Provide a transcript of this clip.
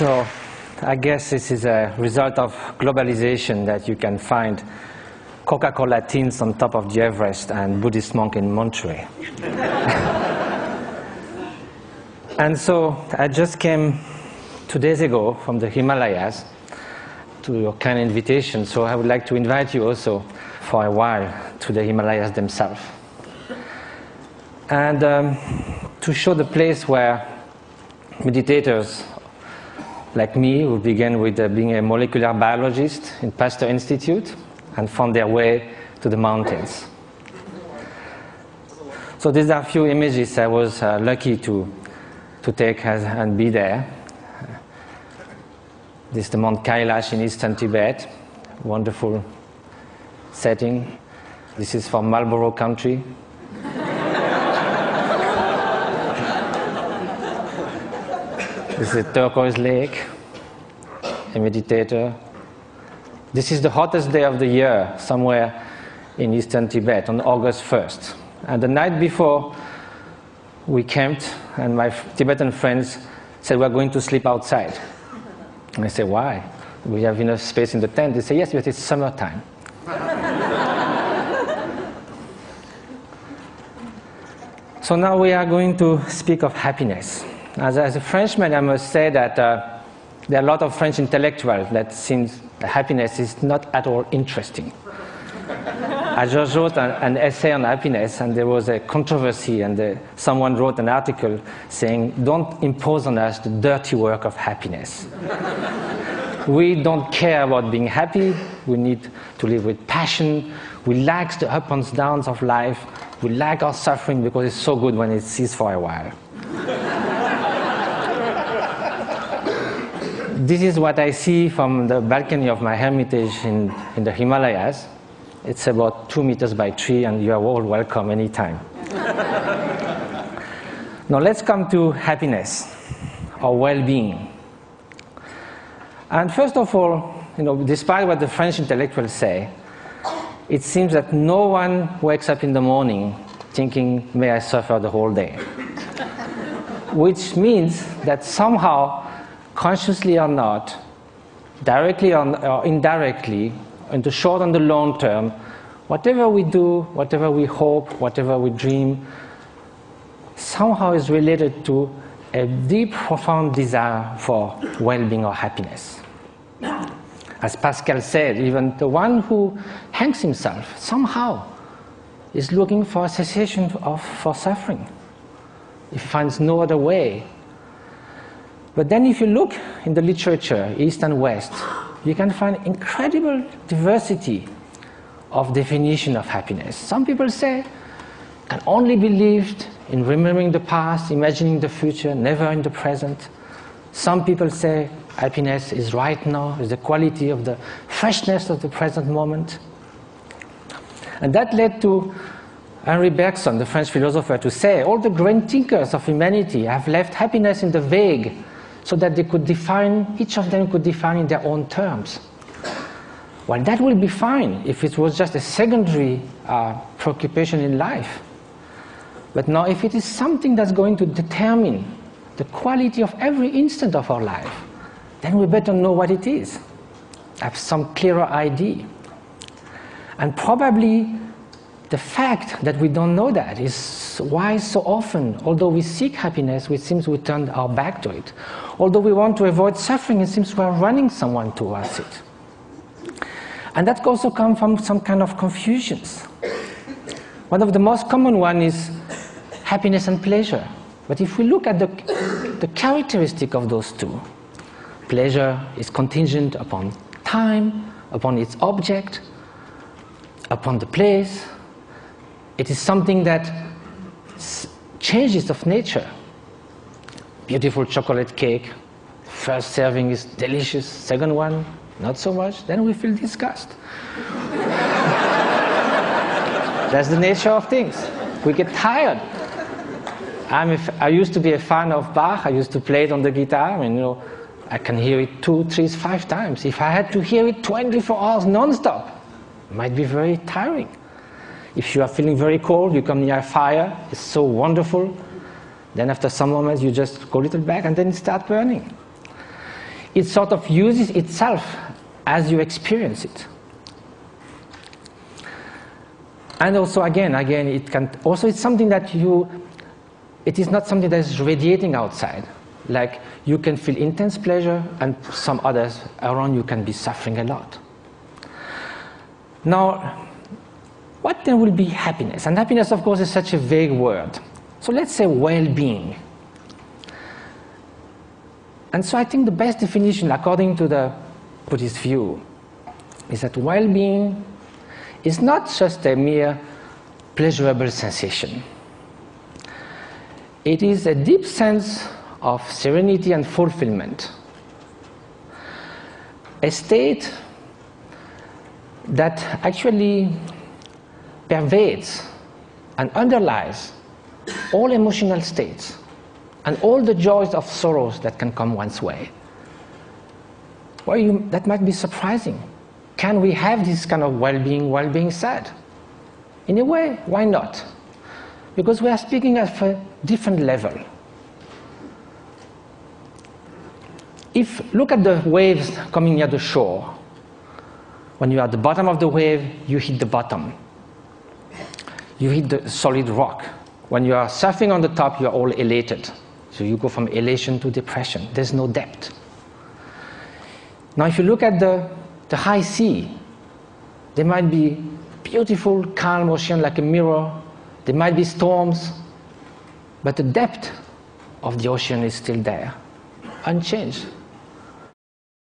So I guess this is a result of globalization that you can find Coca-Cola tins on top of the Everest and Buddhist monk in Monterey. And so I just came 2 days ago from the Himalayas to your kind invitation, so I would like to invite you also for a while to the Himalayas themselves. And to show the place where meditators like me, who began with being a molecular biologist in Pasteur Institute and found their way to the mountains. So these are a few images I was lucky to take and be there. This is the Mount Kailash in eastern Tibet, wonderful setting. This is from Marlborough country. This is a turquoise lake, a meditator. This is the hottest day of the year, somewhere in eastern Tibet, on August 1st. And the night before, we camped, and my Tibetan friends said, we're going to sleep outside. And I said, why? We have enough space in the tent. They said, yes, but it's summertime. So now we are going to speak of happiness. As a Frenchman, I must say that there are a lot of French intellectuals that seems happiness is not at all interesting. I just wrote an essay on happiness, and there was a controversy, and someone wrote an article saying, don't impose on us the dirty work of happiness. We don't care about being happy. We need to live with passion. We like the ups and downs of life. We like our suffering because it's so good when it ceases for a while. This is what I see from the balcony of my hermitage in the Himalayas. It's about 2 meters by 3, and you are all welcome anytime. Now let's come to happiness, or well-being. And first of all, despite what the French intellectuals say, it seems that no one wakes up in the morning thinking, may I suffer the whole day. Which means that somehow, consciously or not, directly or indirectly, in the short and the long term, whatever we do, whatever we hope, whatever we dream, somehow is related to a deep, profound desire for well-being or happiness. As Pascal said, even the one who hangs himself somehow is looking for a cessation for suffering. He finds no other way. But then if you look in the literature, East and West, you can find incredible diversity of definition of happiness. Some people say can only be lived in remembering the past, imagining the future, never in the present. Some people say happiness is right now, is the quality of the freshness of the present moment. And that led to Henri Bergson, the French philosopher, to say all the great thinkers of humanity have left happiness in the vague, so that they could define, each of them could define in their own terms. Well, that will be fine if it was just a secondary preoccupation in life. But now, if it is something that's going to determine the quality of every instant of our life, then we better know what it is, have some clearer idea. And probably the fact that we don't know that is why so often, although we seek happiness, it seems we turn our back to it. Although we want to avoid suffering, it seems we are running someone towards it. And that also comes from some kind of confusions. One of the most common one is happiness and pleasure. But if we look at the characteristic of those two, pleasure is contingent upon time, upon its object, upon the place. It is something that changes of nature. Beautiful chocolate cake, first serving is delicious, second one, not so much, then we feel disgust. That's the nature of things. We get tired. I used to be a fan of Bach. I used to play it on the guitar, and I can hear it 2, 3, 5 times. If I had to hear it 24 hours non-stop, it might be very tiring. If you are feeling very cold, you come near a fire, it's so wonderful. Then after some moments, you just go a little back and then it starts burning. it sort of uses itself as you experience it. And also, again, it's something that it is not something that is radiating outside. Like, you can feel intense pleasure, and some others around you can be suffering a lot. Now, what then will be happiness? And happiness, of course, is such a vague word. So let's say well-being. And so I think the best definition, according to the Buddhist view, is that well-being is not just a mere pleasurable sensation. It is a deep sense of serenity and fulfillment, a state that actually pervades and underlies all emotional states and all the joys of sorrows that can come one's way. Well, that might be surprising. Can we have this kind of well-being while being sad? In a way, why not? Because we are speaking at a different level. Look at the waves coming near the shore. When you are at the bottom of the wave, you hit the bottom. You hit the solid rock. When you are surfing on the top, you are all elated. So you go from elation to depression. There's no depth. Now, if you look at the high sea, there might be beautiful, calm ocean like a mirror. There might be storms, but the depth of the ocean is still there, unchanged.